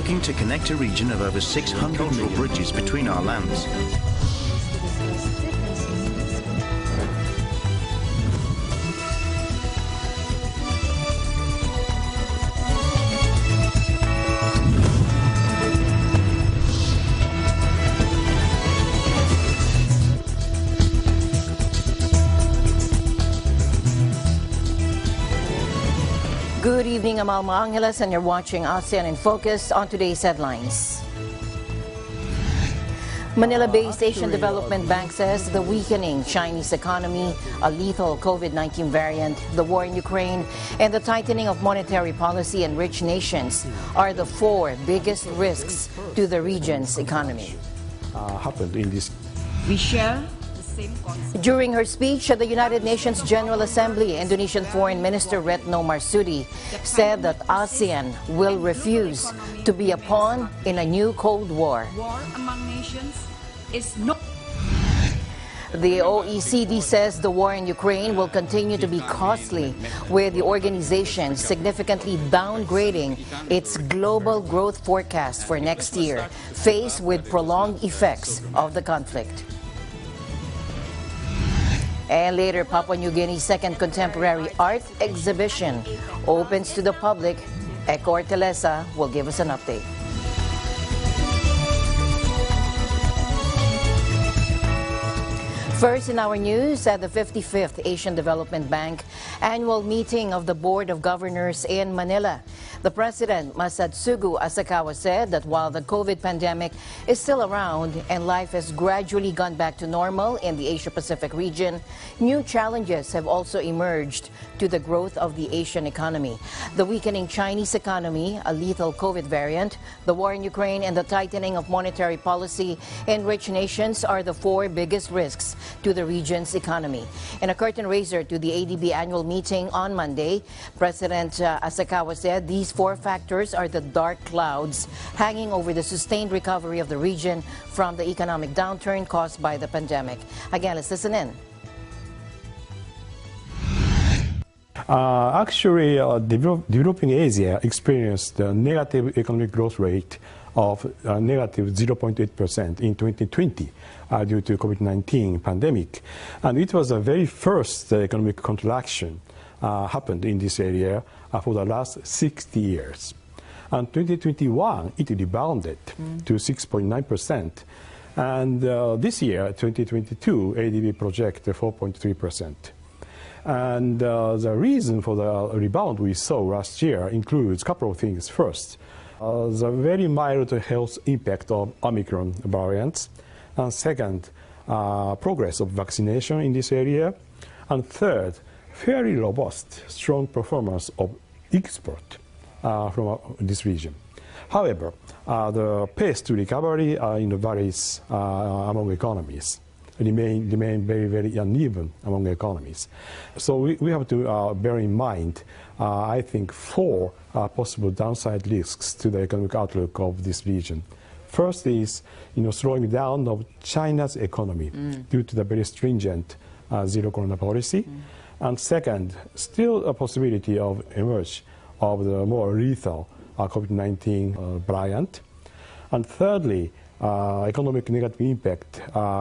looking to connect a region of over 600 million bridges between our lands. Good evening, I'm Alma Angeles, and you're watching ASEAN in Focus. On today's headlines. Manila-based Asian Development Bank says the weakening Chinese economy, a lethal COVID-19 variant, the war in Ukraine, and the tightening of monetary policy in rich nations are the four biggest risks to the region's economy. Happened in this. We share. During her speech at the United Nations General Assembly, Indonesian Foreign Minister Retno Marsudi said that ASEAN will refuse to be a pawn in a new Cold War. War among nations is not. The OECD says the war in Ukraine will continue to be costly, with the organization significantly downgrading its global growth forecast for next year, faced with prolonged effects of the conflict. And later, Papua New Guinea's second contemporary art exhibition opens to the public. Eko Ortelesa will give us an update. First in our news, at the 55th Asian Development Bank annual meeting of the Board of Governors in Manila, the President, Masatsugu Asakawa, said that while the COVID pandemic is still around and life has gradually gone back to normal in the Asia-Pacific region, new challenges have also emerged to the growth of the Asian economy. The weakening Chinese economy, a lethal COVID variant, the war in Ukraine, and the tightening of monetary policy in rich nations are the four biggest risks to the region's economy. In a curtain raiser to the ADB annual meeting on Monday, President Asakawa said these four factors are the dark clouds hanging over the sustained recovery of the region from the economic downturn caused by the pandemic. Again, let's listen in. Actually, developing Asia experienced a negative economic growth rate of negative 0.8% in 2020 due to COVID-19 pandemic. And it was the very first economic contraction happened in this area for the last 60 years. And 2021, it rebounded to 6.9%. And this year, 2022, ADB project 4.3%. And the reason for the rebound we saw last year includes a couple of things. First, the very mild health impact of Omicron variants. And second, progress of vaccination in this area. And third, fairly robust, strong performance of export from this region. However, the pace to recovery varies among economies. Remain very, very uneven among economies. So we have to bear in mind, I think, four possible downside risks to the economic outlook of this region. First is, slowing down of China's economy due to the very stringent zero corona policy. And second, still a possibility of emerge of the more lethal COVID-19 variant. And thirdly, economic negative impact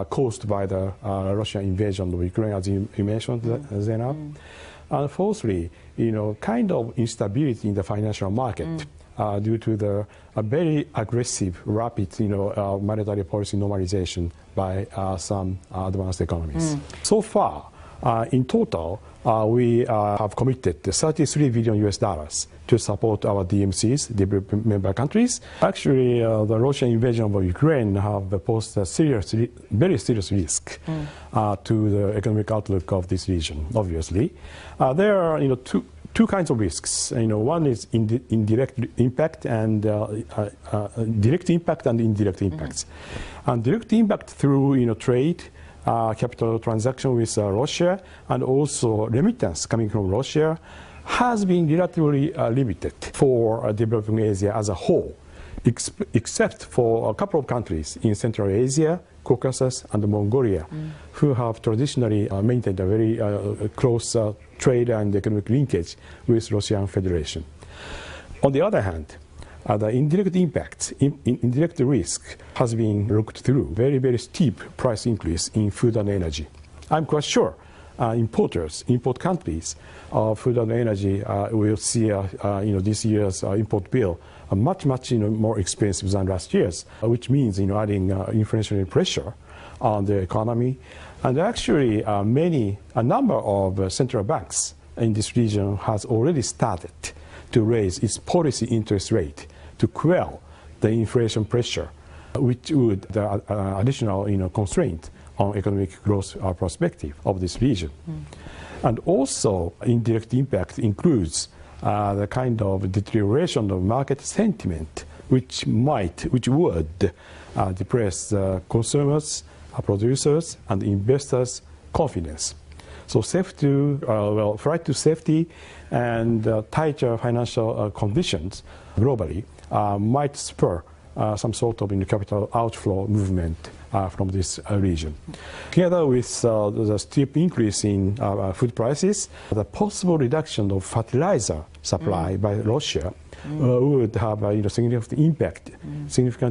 caused by the Russian invasion of Ukraine, as you mentioned, Zena. And fourthly, kind of instability in the financial market due to the very aggressive, rapid, monetary policy normalization by some advanced economies. So far, in total, we have committed $33 billion to support our DMCs, developing member countries. Actually, the Russian invasion of Ukraine have posed a very serious risk to the economic outlook of this region, obviously. There are two kinds of risks. One is indirect impact and direct impact and indirect impacts. And direct impact through trade, capital transaction with Russia, and also remittance coming from Russia has been relatively limited for developing Asia as a whole, except for a couple of countries in Central Asia, Caucasus, and Mongolia, who have traditionally maintained a very close trade and economic linkage with Russian Federation. On the other hand, the indirect impact, indirect risk has been looked through. Very, very steep price increase in food and energy. I'm quite sure import countries of food and energy will see this year's import bill much more expensive than last year's, which means adding inflationary pressure on the economy. And actually, a number of central banks in this region has already started to raise its policy interest rate to quell the inflation pressure, which would the additional constraint on economic growth perspective of this region. And also, indirect impact includes the kind of deterioration of market sentiment, which would depress consumers, producers, and investors' confidence. So flight to safety and tighter financial conditions globally might spur some sort of capital outflow movement from this region. Together with the steep increase in food prices, the possible reduction of fertilizer supply by Russia would have a significant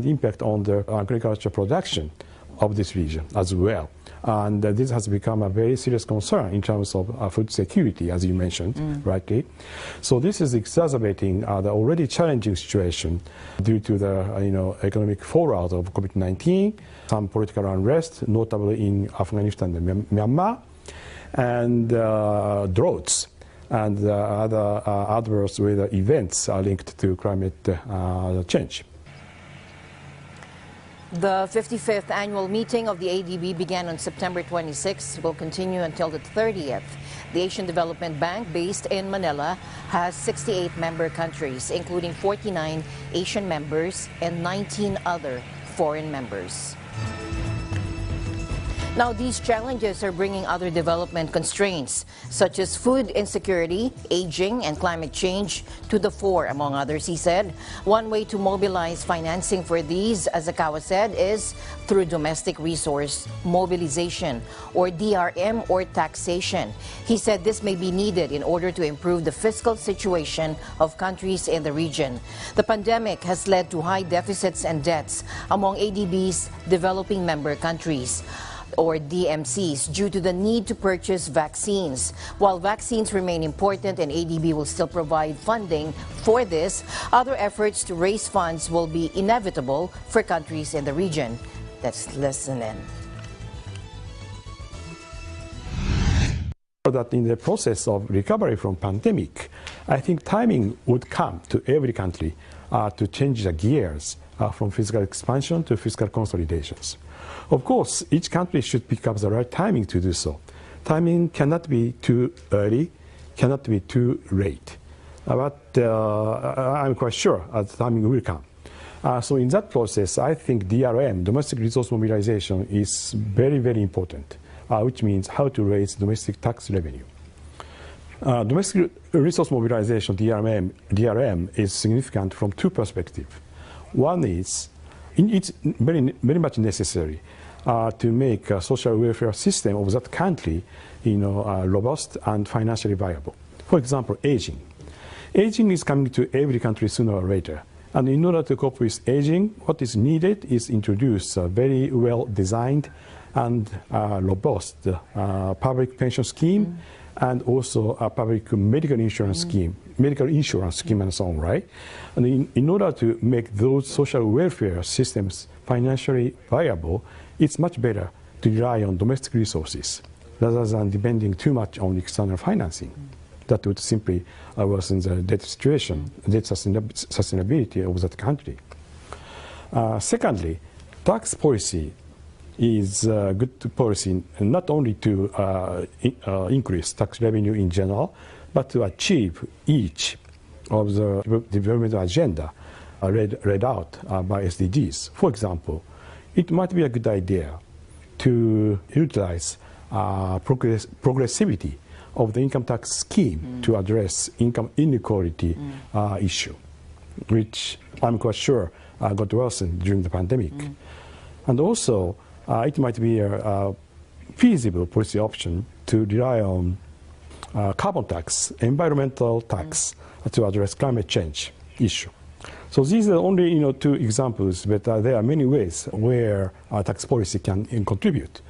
impact on the agricultural production of this region as well. And this has become a very serious concern in terms of food security, as you mentioned, rightly. So this is exacerbating the already challenging situation due to the economic fallout of COVID-19, some political unrest, notably in Afghanistan and Myanmar, and droughts and other adverse weather events are linked to climate change. The 55th annual meeting of the ADB began on September 26, will continue until the 30th. The Asian Development Bank, based in Manila, has 68 member countries, including 49 Asian members and 19 other foreign members. Now, these challenges are bringing other development constraints, such as food insecurity, aging, and climate change, to the fore, among others, he said. One way to mobilize financing for these, Asakawa said, is through domestic resource mobilization, or DRM, or taxation. He said this may be needed in order to improve the fiscal situation of countries in the region. The pandemic has led to high deficits and debts among ADB's developing member countries, or DMCs, due to the need to purchase vaccines. While vaccines remain important and ADB will still provide funding for this, other efforts to raise funds will be inevitable for countries in the region. Let's listen in. That in the process of recovery from pandemic, I think timing would come to every country to change the gears from fiscal expansion to fiscal consolidations. Of course, each country should pick up the right timing to do so. Timing cannot be too early, cannot be too late. But I'm quite sure the timing will come. So in that process, I think DRM, domestic resource mobilization, is very, very important, which means how to raise domestic tax revenue. Domestic resource mobilization, DRM, is significant from two perspectives. One is, it's very much necessary to make a social welfare system of that country robust and financially viable. For example, aging. Aging is coming to every country sooner or later. And in order to cope with aging, what is needed is introduce a very well-designed and robust public pension scheme, and also a public medical insurance scheme and so on, right? And in order to make those social welfare systems financially viable, it's much better to rely on domestic resources rather than depending too much on external financing. That would simply worsen the debt situation, debt sustainability of that country. Secondly, tax policy is a good policy not only to increase tax revenue in general, but to achieve each of the development agenda read out by SDGs. For example, it might be a good idea to utilize progressivity of the income tax scheme to address income inequality issue, which I'm quite sure got worsened during the pandemic. And also, it might be a feasible policy option to rely on carbon tax, environmental tax to address climate change issue. So these are only 2 examples, but there are many ways where tax policy can contribute.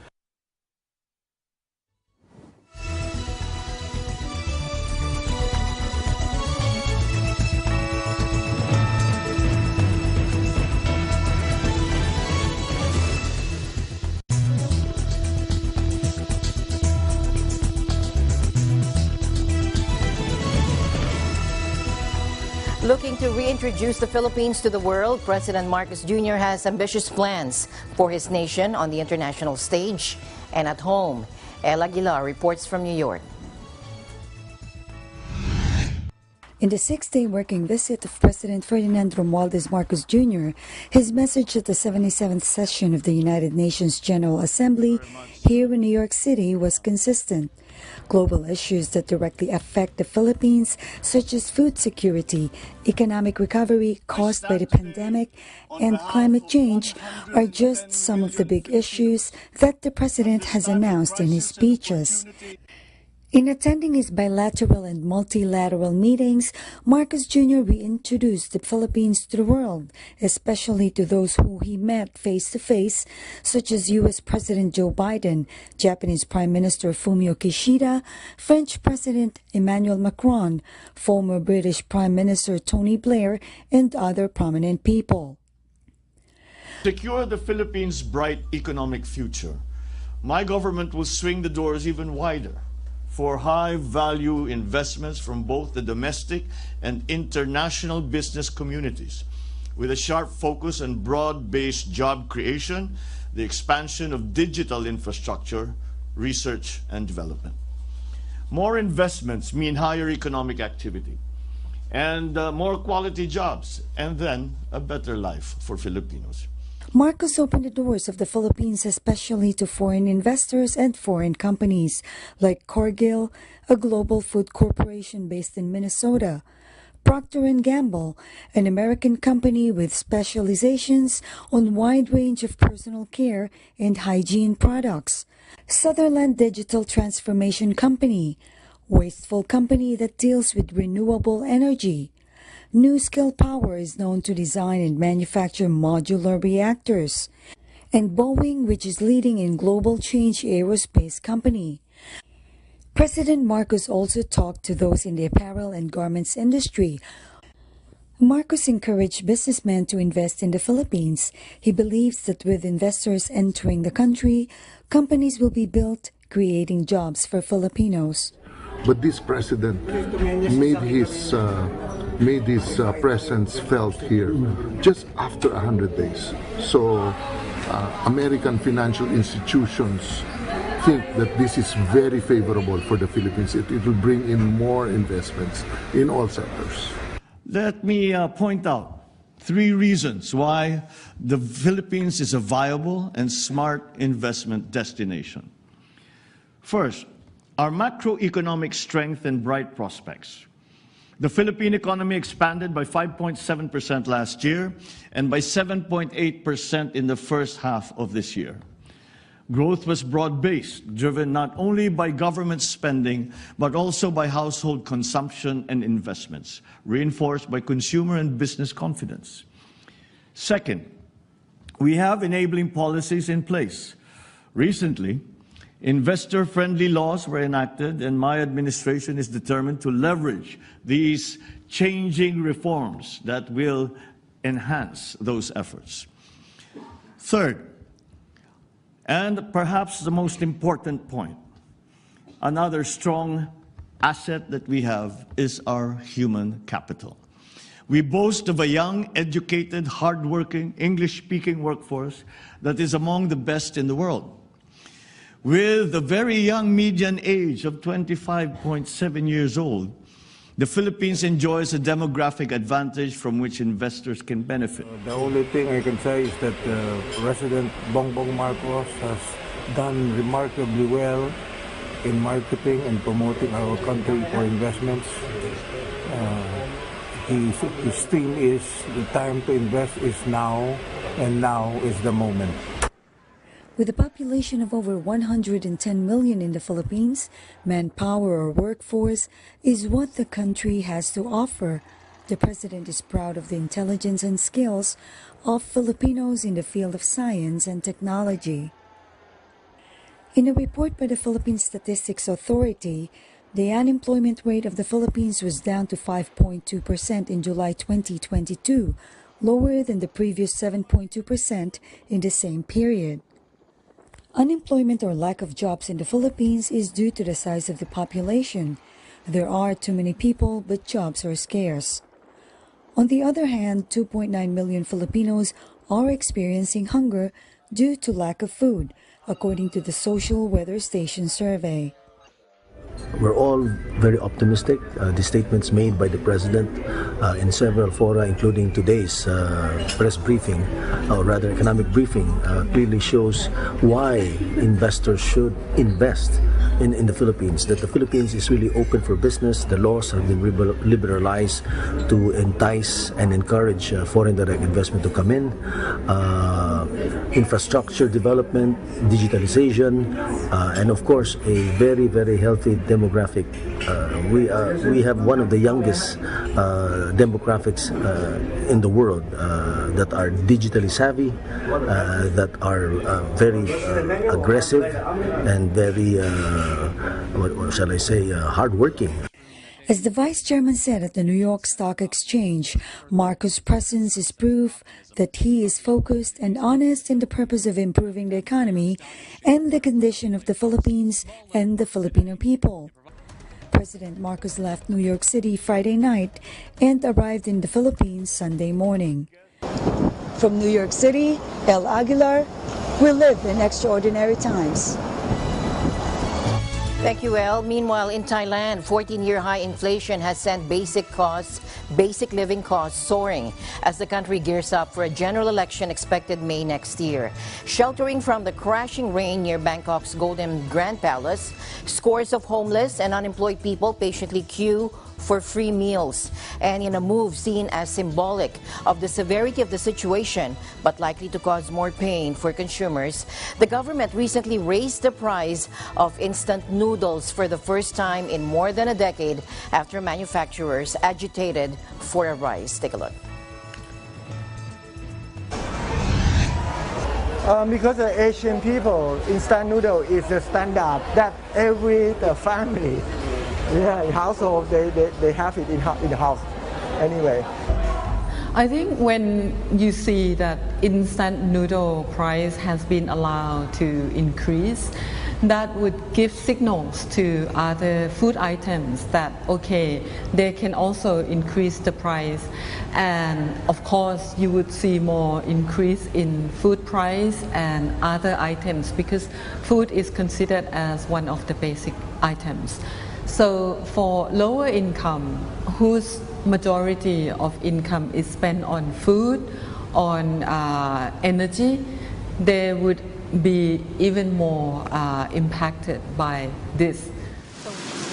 Looking to reintroduce the Philippines to the world, President Marcos Jr. has ambitious plans for his nation on the international stage and at home. El Aguilar reports from New York. In the 6-day working visit of President Ferdinand Romualdez Marcos Jr., his message at the 77th session of the United Nations General Assembly here in New York City was consistent. Global issues that directly affect the Philippines, such as food security, economic recovery caused by the pandemic, and climate change, are just some of the big issues that the President has announced in his speeches. In attending his bilateral and multilateral meetings, Marcos Jr. reintroduced the Philippines to the world, especially to those who he met face-to-face, such as U.S. President Joe Biden, Japanese Prime Minister Fumio Kishida, French President Emmanuel Macron, former British Prime Minister Tony Blair, and other prominent people. Secure the Philippines' bright economic future. My government will swing the doors even wider for high-value investments from both the domestic and international business communities, with a sharp focus on broad-based job creation, the expansion of digital infrastructure, research and development. More investments mean higher economic activity and more quality jobs, and then a better life for Filipinos. Marcos opened the doors of the Philippines especially to foreign investors and foreign companies like Cargill, a global food corporation based in Minnesota, Procter & Gamble, an American company with specializations on a wide range of personal care and hygiene products, Sutherland Digital Transformation Company, wasteful company that deals with renewable energy. NuScale Power is known to design and manufacture modular reactors, and Boeing, which is leading in global change aerospace company. President Marcos also talked to those in the apparel and garments industry. Marcos encouraged businessmen to invest in the Philippines. He believes that with investors entering the country, companies will be built, creating jobs for Filipinos. But this president made his presence felt here just after 100 days. So American financial institutions think that this is very favorable for the Philippines. It will bring in more investments in all sectors. Let me point out 3 reasons why the Philippines is a viable and smart investment destination. First, our macroeconomic strength and bright prospects. The Philippine economy expanded by 5.7% last year and by 7.8% in the first half of this year. Growth was broad-based, driven not only by government spending, but also by household consumption and investments, reinforced by consumer and business confidence. Second, we have enabling policies in place. Recently, investor-friendly laws were enacted, and my administration is determined to leverage these changing reforms that will enhance those efforts. Third, and perhaps the most important point, another strong asset that we have is our human capital. We boast of a young, educated, hardworking, English-speaking workforce that is among the best in the world. With a very young median age of 25.7 years old, the Philippines enjoys a demographic advantage from which investors can benefit. The only thing I can say is that President Bongbong Marcos has done remarkably well in marketing and promoting our country for investments. His theme is the time to invest is now, and now is the moment. With a population of over 110 million in the Philippines, manpower or workforce is what the country has to offer. The president is proud of the intelligence and skills of Filipinos in the field of science and technology. In a report by the Philippine Statistics Authority, the unemployment rate of the Philippines was down to 5.2% in July 2022, lower than the previous 7.2% in the same period. Unemployment or lack of jobs in the Philippines is due to the size of the population. There are too many people, but jobs are scarce. On the other hand, 2.9 million Filipinos are experiencing hunger due to lack of food, according to the Social Weather Station survey. We're all very optimistic. The statements made by the President in several fora, including today's press briefing, or rather economic briefing, clearly shows why investors should invest in the Philippines, that the Philippines is really open for business. The laws have been liberalized to entice and encourage foreign direct investment to come in. Infrastructure development, digitalization, and of course a very, very healthy demographic. We have one of the youngest demographics in the world that are digitally savvy, that are very aggressive and very, what shall I say, hardworking. As the vice chairman said at the New York Stock Exchange, Marcos' presence is proof that he is focused and honest in the purpose of improving the economy and the condition of the Philippines and the Filipino people. President Marcos left New York City Friday night and arrived in the Philippines Sunday morning. From New York City, El Aguilar, we live in extraordinary times. Thank you, El. Meanwhile, in Thailand, 14-year high inflation has sent basic living costs soaring as the country gears up for a general election expected May next year. Sheltering from the crashing rain near Bangkok's Golden Grand Palace, scores of homeless and unemployed people patiently queue for free meals, and in a move seen as symbolic of the severity of the situation but likely to cause more pain for consumers, the government recently raised the price of instant noodles for the first time in more than a decade after manufacturers agitated for a rise. Take a look. Because the Asian people, instant noodle is the standard that every family, household, they have it in the house. Anyway, I think when you see that instant noodle price has been allowed to increase, that would give signals to other food items that, okay, they can also increase the price. And of course, you would see more increase in food price and other items because food is considered as one of the basic items. So for lower income, whose majority of income is spent on food, on energy, they would be even more impacted by this.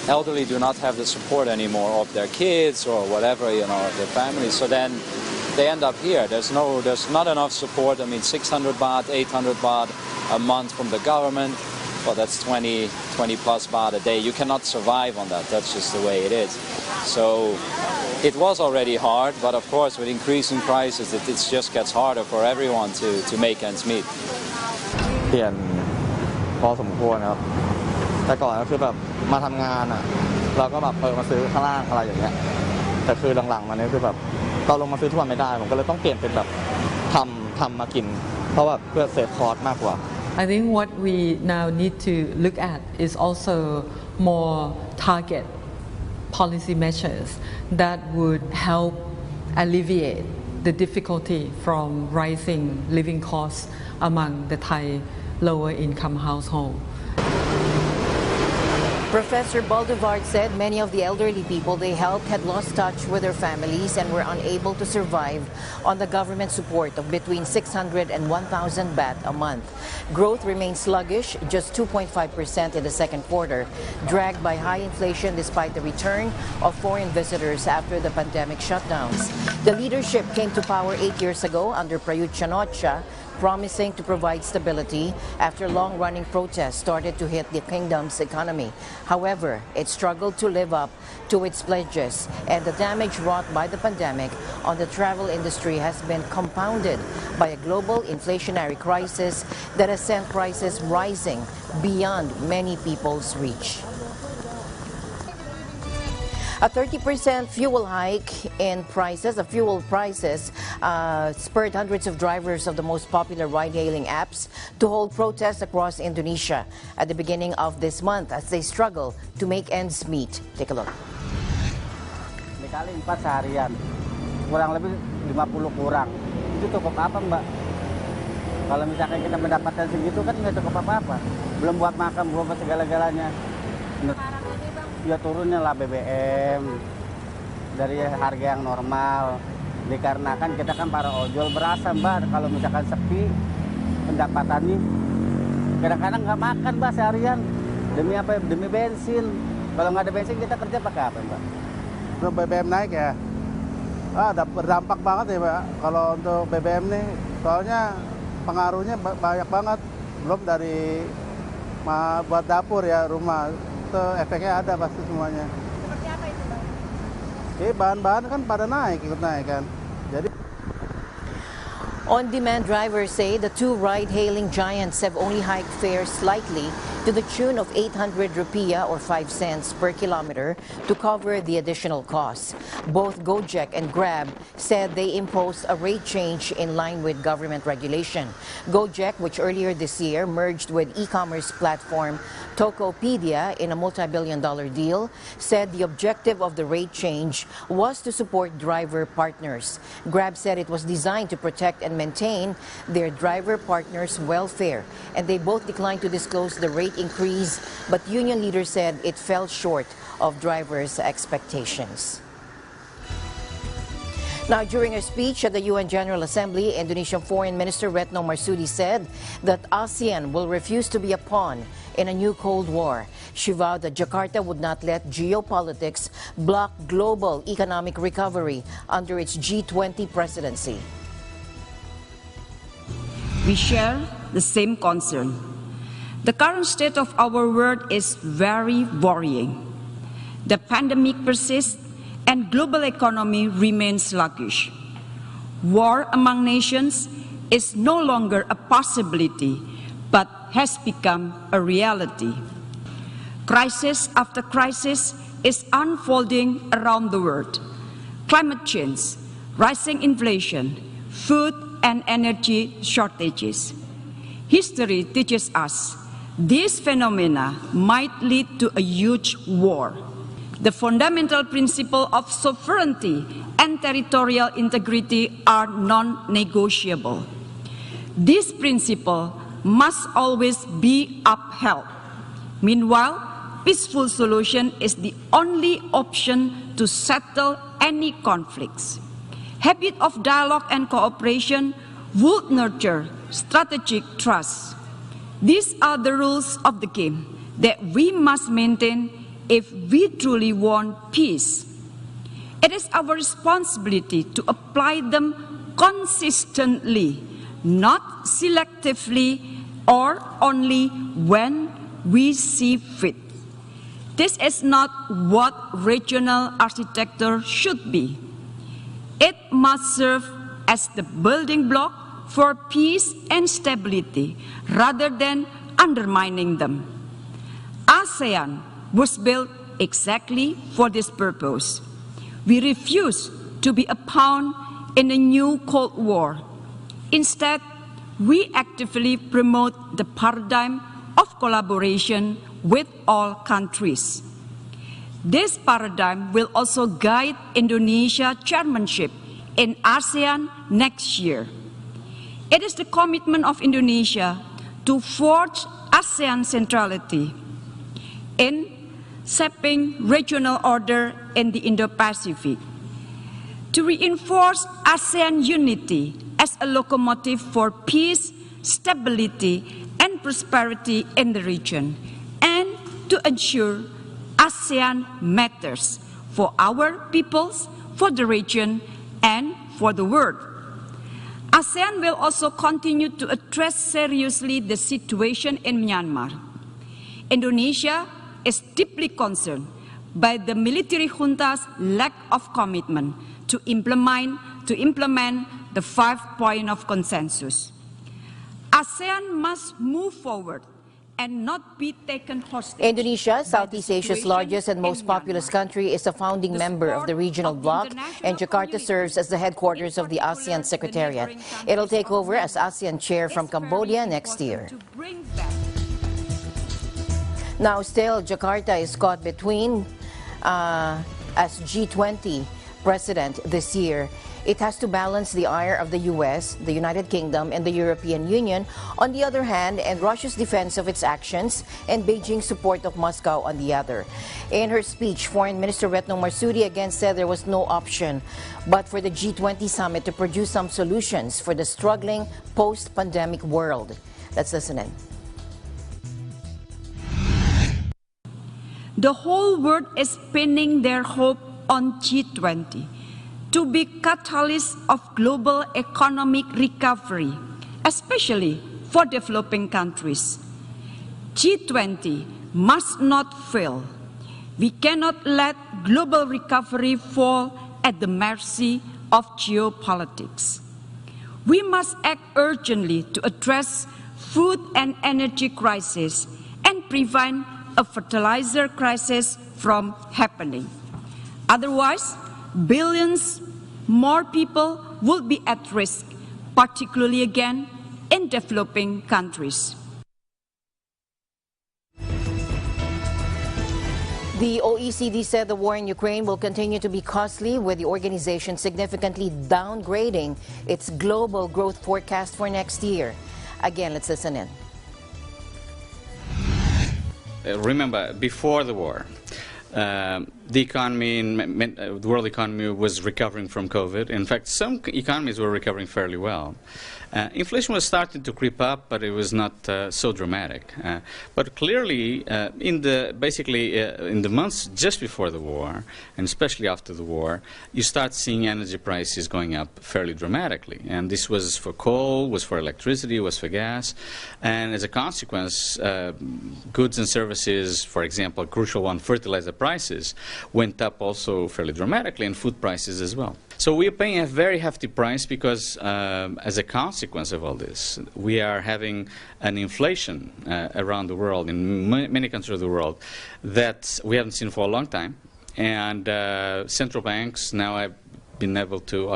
Elderly do not have the support anymore of their kids or whatever, their families. So then they end up here. There's not enough support. I mean, 600 baht, 800 baht a month from the government. Well, that's 20 plus baht a day. You cannot survive on that. That's just the way it is. So it was already hard, but of course with increasing prices, it just gets harder for everyone to make ends meet. เปลี่ยนพอสมควรครับแต่ก่อนก็คือแบบมาทำงานเราก็แบบมาซื้อข้างล่างอะไรอย่างเงี้ยแต่คือหลังๆมานี้คือแบบเราลงมาซื้อทุกวันไม่ได้ผมก็เลยต้องเปลี่ยนเป็นแบบทำมากินเพราะว่าเพื่อเซฟคอสมากกว่า I think what we now need to look at is also more target policy measures that would help alleviate the difficulty from rising living costs among the Thai lower income household. Professor Baldovard said many of the elderly people they helped had lost touch with their families and were unable to survive on the government support of between 600 and 1,000 baht a month. Growth remains sluggish, just 2.5% in the second quarter, dragged by high inflation despite the return of foreign visitors after the pandemic shutdowns. The leadership came to power 8 years ago under Prayut Chan-o-cha, promising to provide stability after long-running protests started to hit the kingdom's economy. However, it struggled to live up to its pledges, and the damage wrought by the pandemic on the travel industry has been compounded by a global inflationary crisis that has sent prices rising beyond many people's reach. A 30% fuel hike in fuel prices spurred hundreds of drivers of the most popular ride-hailing apps to hold protests across Indonesia at the beginning of this month as they struggle to make ends meet. Take a look. Dikali 4 seharian, kurang lebih 50 kurang. Itu cukup apa, Mbak? Kalau misalkan kita mendapatkan segitu kan nggak cukup apa-apa. Belum buat makan, belum buat segala-galanya. Ya turunnya lah BBM dari harga yang normal, dikarenakan kita kan para ojol berasa, Mbak, kalau misalkan sepi pendapatannya kadang-kadang nggak makan, Mbak, seharian demi apa? Demi bensin. Kalau nggak ada bensin kita kerja pakai apa, Mbak? Untuk BBM naik ya, berdampak banget ya, Mbak, kalau untuk BBM nih, soalnya pengaruhnya banyak banget, belum dari buat dapur ya, rumah. Efeknya ada pasti semuanya. Seperti apa itu, Bang? Bahan-bahan kan pada naik, ikut naik kan. Jadi On-demand drivers say the two ride-hailing giants have only hiked fares slightly to the tune of 800 rupiah or 5 cents per kilometer to cover the additional costs. Both Gojek and Grab said they imposed a rate change in line with government regulation. Gojek, which earlier this year merged with e-commerce platform Tokopedia in a multi-billion-dollar deal, said the objective of the rate change was to support driver partners. Grab said it was designed to protect and maintain their driver partners' welfare, and they both declined to disclose the rate increase, but union leaders said it fell short of drivers' expectations. Now, during a speech at the UN General Assembly, Indonesian Foreign Minister Retno Marsudi said that ASEAN will refuse to be a pawn in a new Cold War. She vowed that Jakarta would not let geopolitics block global economic recovery under its G20 presidency. We share the same concern. The current state of our world is very worrying. The pandemic persists and global economy remains sluggish. War among nations is no longer a possibility, but has become a reality. Crisis after crisis is unfolding around the world. Climate change, rising inflation, food and energy shortages. History teaches us these phenomena might lead to a huge war. The fundamental principle of sovereignty and territorial integrity are non-negotiable. This principle must always be upheld. Meanwhile, peaceful solution is the only option to settle any conflicts. Habit of dialogue and cooperation would nurture strategic trust. These are the rules of the game that we must maintain if we truly want peace. It is our responsibility to apply them consistently, not selectively or only when we see fit. This is not what regional architecture should be. It must serve as the building block for peace and stability rather than undermining them. ASEAN was built exactly for this purpose. We refuse to be a pawn in a new Cold War. Instead, we actively promote the paradigm of collaboration with all countries. This paradigm will also guide Indonesia's chairmanship in ASEAN next year. It is the commitment of Indonesia to forge ASEAN centrality in shaping regional order in the Indo-Pacific, to reinforce ASEAN unity as a locomotive for peace, stability, and prosperity in the region, and to ensure ASEAN matters for our peoples, for the region, and for the world. ASEAN will also continue to address seriously the situation in Myanmar. Indonesia is deeply concerned by the military junta's lack of commitment to implement the 5 points of consensus. ASEAN must move forward and not be taken hostage. Indonesia, Southeast Asia's largest and most populous country, is a founding member of the regional bloc, and Jakarta serves as the headquarters of the ASEAN Secretariat. It'll take over as ASEAN chair from Cambodia next year. Now, still, Jakarta is caught between as G20 president this year. It has to balance the ire of the U.S., the United Kingdom, and the European Union on the other hand, and Russia's defense of its actions, and Beijing's support of Moscow on the other. In her speech, Foreign Minister Retno Marsudi again said there was no option but for the G20 summit to produce some solutions for the struggling post-pandemic world. Let's listen in. The whole world is pinning their hope on G20 to be catalyst of global economic recovery, especially for developing countries. G20 must not fail. We cannot let global recovery fall at the mercy of geopolitics. We must act urgently to address food and energy crisis and prevent a fertilizer crisis from happening. Otherwise, billions more people will be at risk, particularly again in developing countries. The OECD said the war in Ukraine will continue to be costly, with the organization significantly downgrading its global growth forecast for next year. Again, let's listen in. Remember, before the war, the economy, the world economy was recovering from COVID. In fact, some economies were recovering fairly well. Inflation was starting to creep up, but it was not so dramatic. But clearly, in the months just before the war, and especially after the war, you start seeing energy prices going up fairly dramatically. And this was for coal, was for electricity, was for gas. And as a consequence, goods and services, for example, a crucial one, fertilizer prices, went up also fairly dramatically, and food prices as well. So we are paying a very hefty price because, as a consequence of all this, we are having an inflation around the world, in many countries of the world, that we haven't seen for a long time. And central banks now have been able to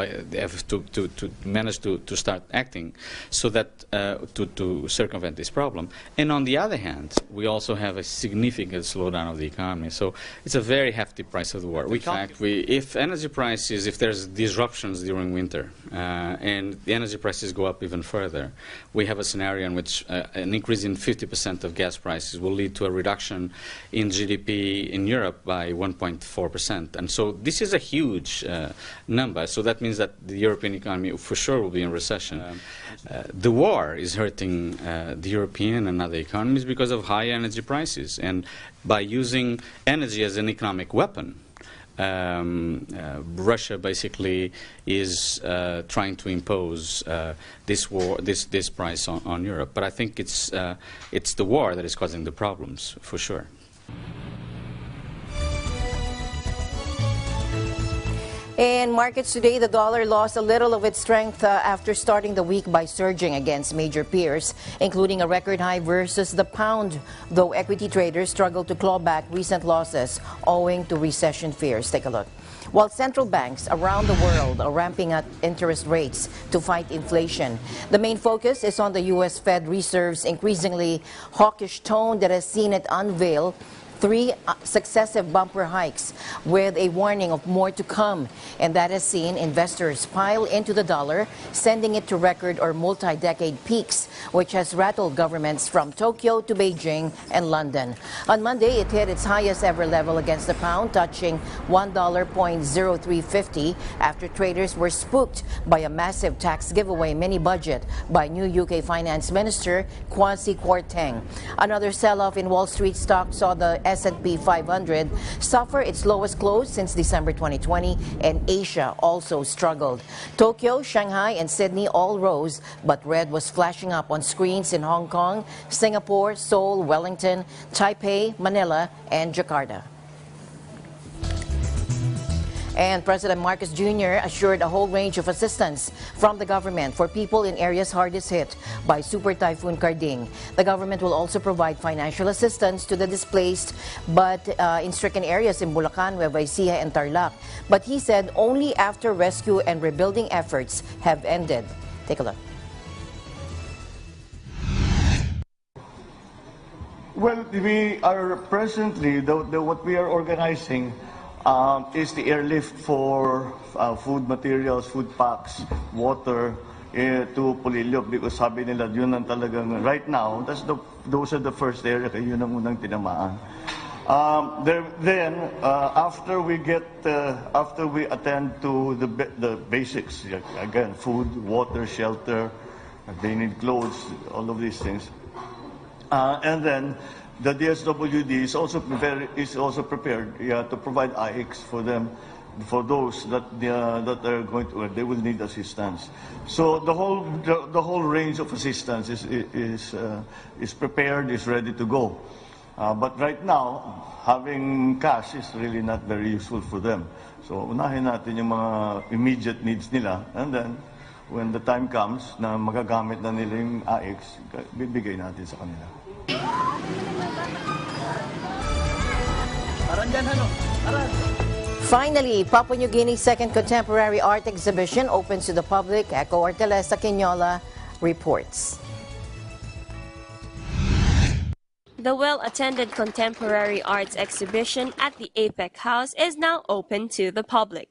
manage to start acting so that to circumvent this problem. And on the other hand, we also have a significant slowdown of the economy. So it's a very hefty price of the war. In fact, if energy prices, if there's disruptions during winter and the energy prices go up even further, we have a scenario in which an increase in 50% of gas prices will lead to a reduction in GDP in Europe by 1.4%. And so this is a huge number. So that means that the European economy for sure will be in recession. The war is hurting the European and other economies because of high energy prices. And by using energy as an economic weapon, Russia basically is trying to impose this price on Europe. But I think it's the war that is causing the problems, for sure. In markets today, the dollar lost a little of its strength after starting the week by surging against major peers, including a record high versus the pound, though equity traders struggled to claw back recent losses owing to recession fears. Take a look. While central banks around the world are ramping up interest rates to fight inflation, the main focus is on the U.S. Fed Reserve's increasingly hawkish tone that has seen it unveil 3 successive bumper hikes with a warning of more to come, and that has seen investors pile into the dollar, sending it to record or multi-decade peaks, which has rattled governments from Tokyo to Beijing and London. On Monday, it hit its highest ever level against the pound, touching $1.0350 after traders were spooked by a massive tax giveaway mini-budget by new UK Finance Minister Kwasi Kwarteng. Another sell-off in Wall Street stocks saw the S&P 500 suffer its lowest close since December 2020, and Asia also struggled. Tokyo, Shanghai, and Sydney all rose, but red was flashing up on screens in Hong Kong, Singapore, Seoul, Wellington, Taipei, Manila, and Jakarta. And President Marcos Jr. assured a whole range of assistance from the government for people in areas hardest hit by Super Typhoon Karding. The government will also provide financial assistance to the displaced but in stricken areas in Bulacan, Nueva Ecija, and Tarlac. But he said only after rescue and rebuilding efforts have ended. Take a look. Well, we are presently, what we are organizing is the airlift for food materials, food packs, water to Pulilok, because sabi nila yun ang talagang right now. Those are the first area, kaya yun ang unang tinamaan. Then after we attend to the basics, again, food, water, shelter, they need clothes, all of these things, and then the DSWD is also prepared to provide IX for them, for those that are going to, they will need assistance. So the whole range of assistance is prepared, is ready to go. But right now, having cash is really not very useful for them. So unahin natin yung mga immediate needs nila, and then when the time comes na magagamit na nila yung AX, bibigay natin sa kanila. Finally, Papua New Guinea's second contemporary art exhibition opens to the public. Echo Ortelesa Quinola reports. The well-attended contemporary arts exhibition at the APEC House is now open to the public.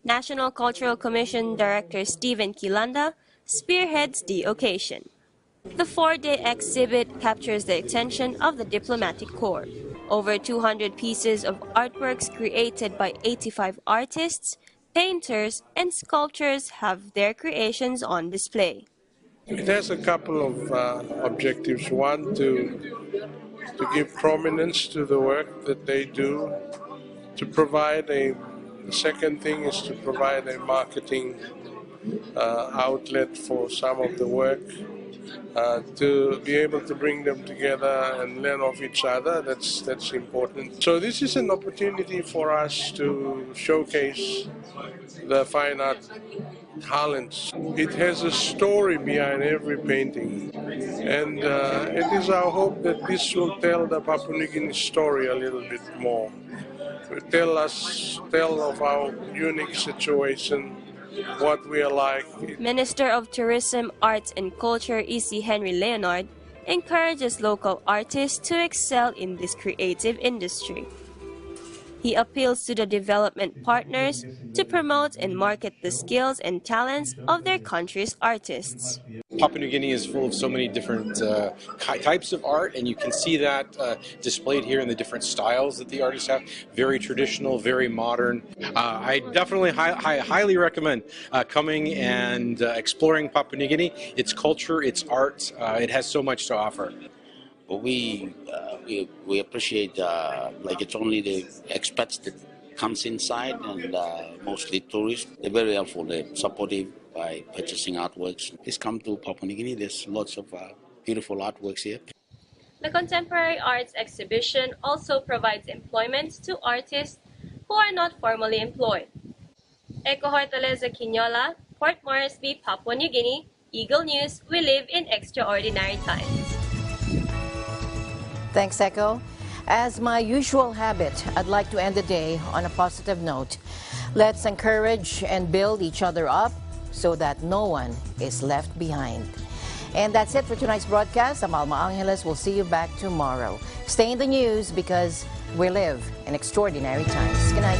National Cultural Commission Director Stephen Kilanda spearheads the occasion. The four-day exhibit captures the attention of the diplomatic corps. Over 200 pieces of artworks created by 85 artists, painters, and sculptors have their creations on display. It has a couple of objectives. One, to give prominence to the work that they do, to provide the second thing is to provide a marketing outlet for some of the work, to be able to bring them together and learn of each other. That's important. So this is an opportunity for us to showcase the fine art talents. It has a story behind every painting, and it is our hope that this will tell the Papua New Guinea story a little bit more. Tell of our unique situation, what we are like. Minister of Tourism, Arts and Culture E.C. Henry Leonard encourages local artists to excel in this creative industry. He appeals to the development partners to promote and market the skills and talents of their country's artists. Papua New Guinea is full of so many different types of art, and you can see that displayed here in the different styles that the artists have. Very traditional, very modern. I definitely highly recommend coming and exploring Papua New Guinea, its culture, its art. It has so much to offer. We appreciate like it's only the expats that comes inside, and mostly tourists. They're very helpful. They're supportive by purchasing artworks. Please come to Papua New Guinea. There's lots of beautiful artworks here. The Contemporary Arts exhibition also provides employment to artists who are not formally employed. Echo Hortaleza Quinola, Port Moresby, Papua New Guinea, Eagle News. We live in extraordinary times. Thanks, Echo. As my usual habit, I'd like to end the day on a positive note. Let's encourage and build each other up so that no one is left behind. And that's it for tonight's broadcast. I'm Alma Angeles. We'll see you back tomorrow. Stay in the news because we live in extraordinary times. Good night.